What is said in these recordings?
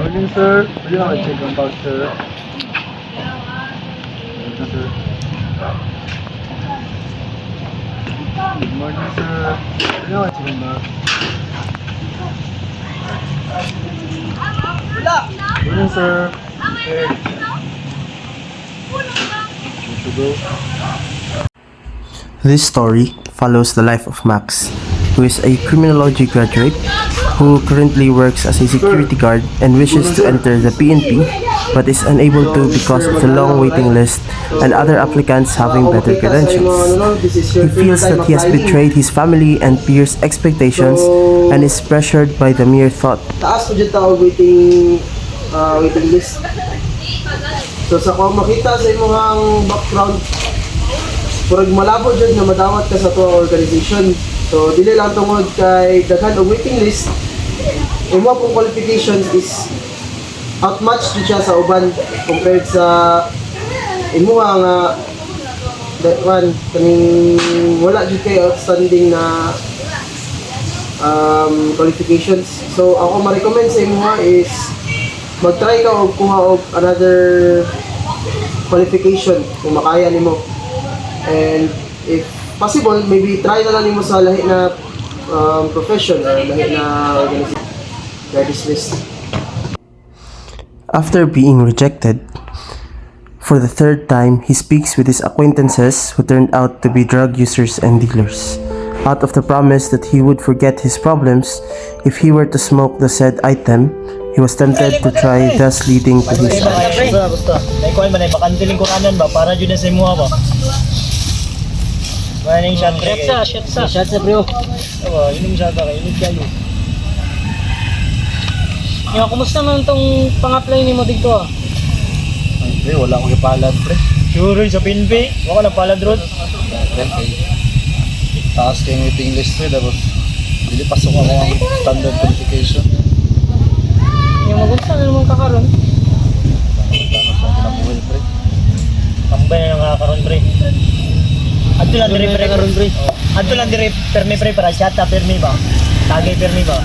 Morning, sir. Pwede na check ang voucher. Sir. Good morning, sir. Pwede na check ang voucher. Good morning, sir. Okay. Good to go. This story follows the life of Max, who is a criminology graduate who currently works as a security guard and wishes to enter the PNP but is unable to because of the long waiting list and other applicants having better credentials. He feels that he has betrayed his family and peers' expectations and is pressured by the mere thought. Taas po dyan tawag waiting list. So sa kung makita sa imong background, purag malabo dyan na madawat ka sa tuwang organization. So dili lang tungod kay daghan og waiting list, imo pong qualifications is outmatched siya sa uban compared sa imo nga that one kaning wala jud kay outstanding na qualifications. So ako ma-recommend sa imo is mag-try ka og kuha og another qualification kung makaya nimo. And if possible, maybe try na lang nimo sa lahi na profession or lahi na organization. That is list. After being rejected for the third time, he speaks with his acquaintances who turned out to be drug users and dealers. Out of the promise that he would forget his problems if he were to smoke the said item, he was tempted to try, thus leading to his action. Basta, naikuan ba na ipakantiling kuranan ba para jud na sa imo ba? Maning shot sa bro. Oh, inom sa ta kay inig kayo. Yo, kumusta man tong pang-apply nimo dito ah? Ay, pre, wala akong ipalad, pre. Sure sa PNP, wala na palad rod. Taas kayong waiting list, pre. Tapos, hindi pasok ako ang standard qualification. Yung magunsa na naman kakaroon. Tanos ang kinabuhay, pre. Tambay na nakakaroon pre. Adto lang dire pre karon pre. Adto lang dire permi pre para chat permi ba. Tagay permi ba.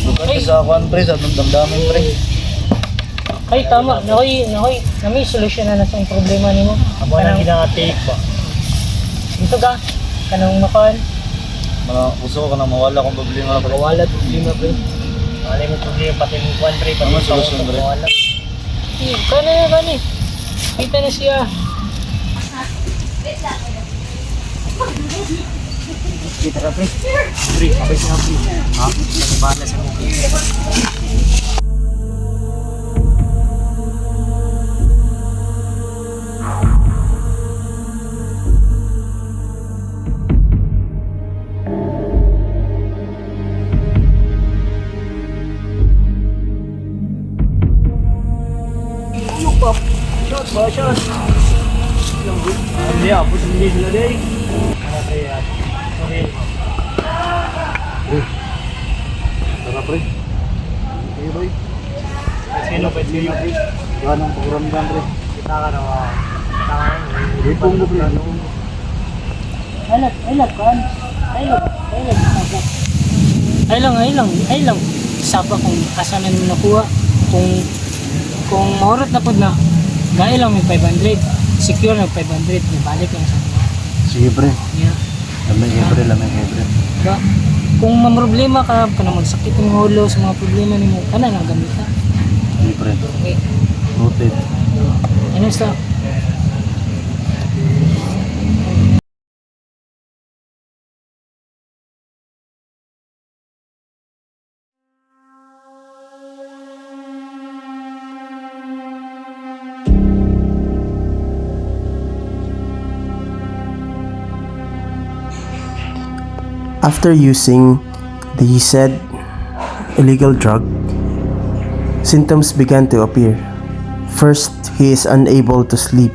Bukan sa akuan, pre. Sa damdamin, pre. Ay tama, nahoy, na may solusyon na sa problema nimo. Amo nang gina-take ba. Ito ka, kanang makan, Gusto ko na mawala kung problema, pre. Wala problema pre. Wala mo problema pati mo kuan pre pati Ano sa solusyon, pre? wala. kani, kita na siya. Kita ka pre. Pre, abay siya pre. Ha? Nagibala sa mo. Shot. Hindi ah, puto hindi sila day. Ano kaya? Sorry. Tara, pre. Sige, pre. Sino pre? Yan ang program dyan, pre. Kita ka na ba? Kita ka na. Lipong mo, pre. Ay lang. Sapa kung asa na nimo nakuha, kung mahurot na pud na. Gaya lang may 500, secure na 500, may balik lang sa. Sige, pre. Yeah. Lamay, pre. Diba? Kung mamroblema ka, kanang magsakit ng ulo sa mga problema nimo, kana lang gamit ka. Sige, pre. Okay. Noted. Ano sa? After using the said illegal drug, symptoms began to appear. First, he is unable to sleep.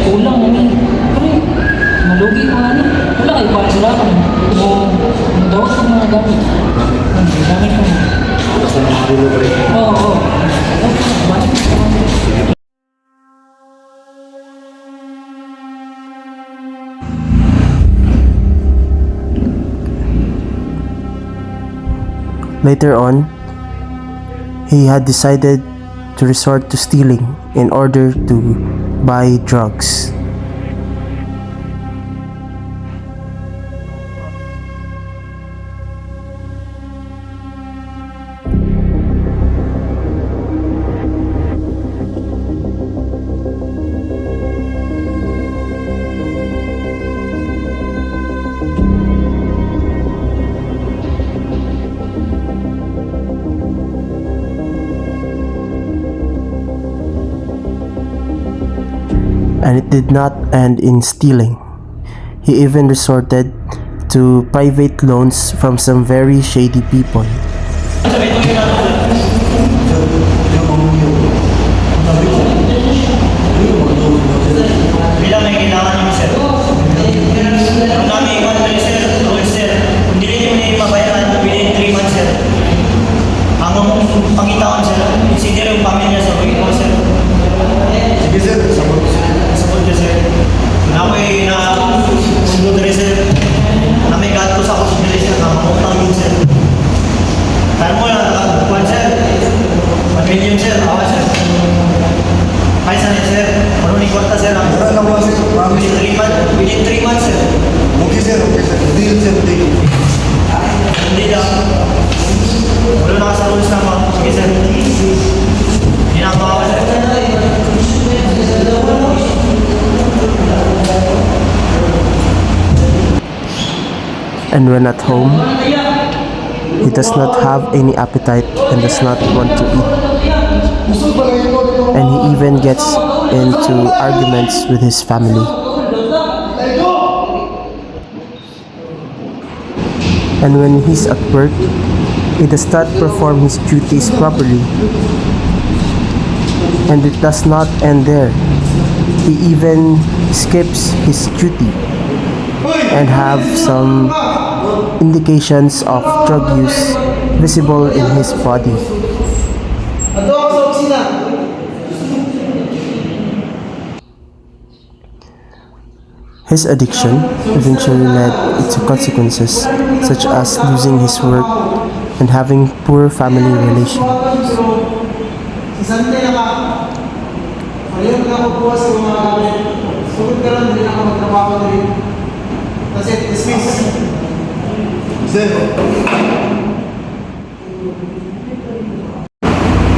kulang na ni. Pero malugi ko nga ni. Wala kayo para sila ka o dawat ko mga gamit. Gamit ko mo. Oo. Later on, he had decided to resort to stealing in order to buy drugs. And it did not end in stealing. He even resorted to private loans from some very shady people. Bilang may kailangan niyo, sir. Ang namin i-control, sir. Rule, sir. Kung hindi niyo na mabayaran within 3 months, sir. Ang pangitawan, sir. Consider yung pamilya sa pagkito, sir. Sige, sir. Sabot niyo, sir. Kung ako'y na-undo rin, sir. Na may gato sa ako, sir. Na mamutang yun, sir. Kaya mo lang, nakakukuhan, sir. 1 million, sir. Awa, sir. Ay, sana, sir. Ano ni kwarta, sir? Wala na po, sir. Within 3 months, sir. Okay, sir. Okay, sir. Deal, sir. Deal. Hindi lang. Wala na sa rules na mo. Sige, sir. Hindi na ako, sir. And when at home, he does not have any appetite and does not want to eat. And he even gets into arguments with his family. And when he's at work, he does not perform his duties properly. And it does not end there. He even skips his duty and have some indications of drug use visible in his body. Ato ako sa opisina. His addiction eventually led to consequences such as losing his work and having poor family relations. Si Sante na ka. Ayun ka ako buwas sa mga gamit. Sugod ka lang, hindi na ako magtrabaho na rin. That's it, dismiss. Sir.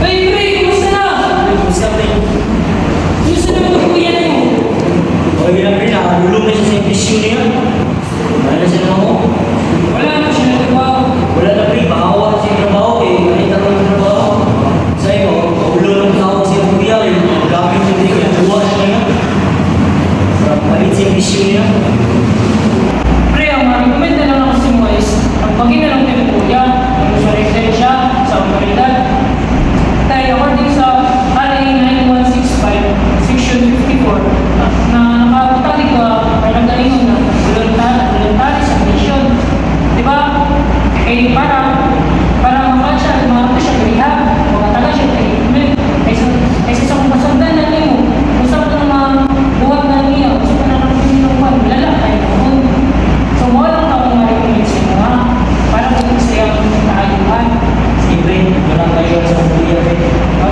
Hey, pre! Kumusta na? Kumusta na mga kuya na mo? Okay lang, pre. Nakagulong na siya sa impisyon niya. Wala na siya na ako. Wala na siya nagtrabaho. Wala na, pre. Makawa na siya yung trabaho. Kanita ko yung trabaho. Sa'yo, ulo ng tawag siya ng kuya. Grabe yung hindi kaya. Buwa siya niya. Palit sa impisyon niya. Pre, ang ma-recommend na lang ako si Mois. Ang pagin na lang tayo kuya. Ang surrender siya sa autoridad. Tayo, according sa RA 9165, Section 54, na nakapatali ka ay nagdalingon na voluntary submission. Diba? Eh, para makal siya, makal siya rehab, makatagal siya treatment. Kasi sa kung masundan na niyo, kung saan ka naman buhat na niya, kung saan ka naman pinunukuhan, wala tayo noon. So, mo lang ako ma-recommend sa inyo, ha? Para kung gusto yung kaayuhan. Sige, pre. Wala kayo sa kuya, pre.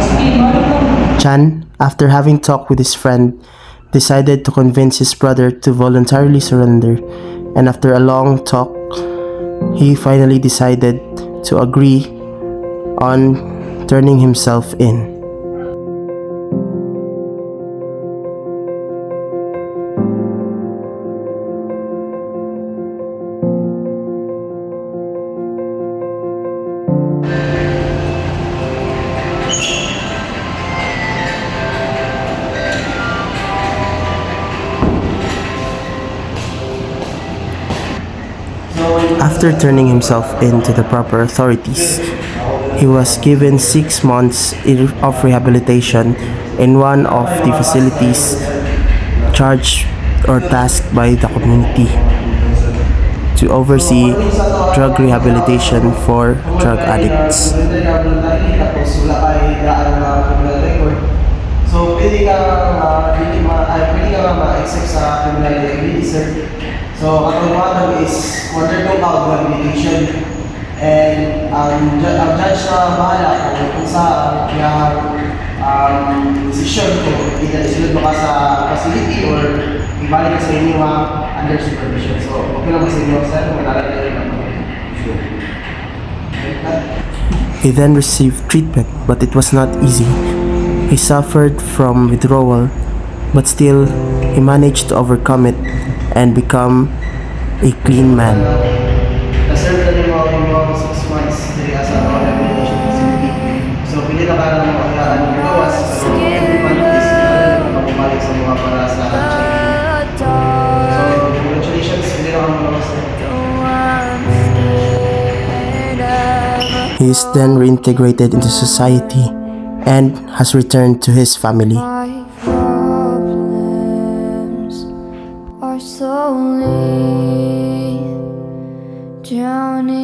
Sige, mahal ko. Chan, after having talked with his friend, decided to convince his brother to voluntarily surrender, and after a long talk, he finally decided to agree on turning himself in. After turning himself in to the proper authorities, he was given 6 months of rehabilitation in one of the facilities charged or tasked by the community to oversee drug rehabilitation for drug addicts. Tapos wala kay daan na criminal record. So, pwede ka ma-accept sa criminal liability, sir. So, katotohanan is undergo ka rehabilitation. And ang judge na bahala kung sa decision kung isunod mo ka sa facility or ibalik ka sa inyo under supervision. So, okay lang ba sa inyo, sir? Kung nalalagay rin ang He then received treatment, but it was not easy. He suffered from withdrawal, but still, he managed to overcome it and become a clean man. Na-serve na rin mga 6 months diri sa rehabilitation facility. So, pili na ka ng mga kailangan ng gawas, pero every month is mababalik sa mga para sa HIV. So, congratulations, pili na ka ng gawas. He is then reintegrated into society and has returned to his family. My problems are slowly drowning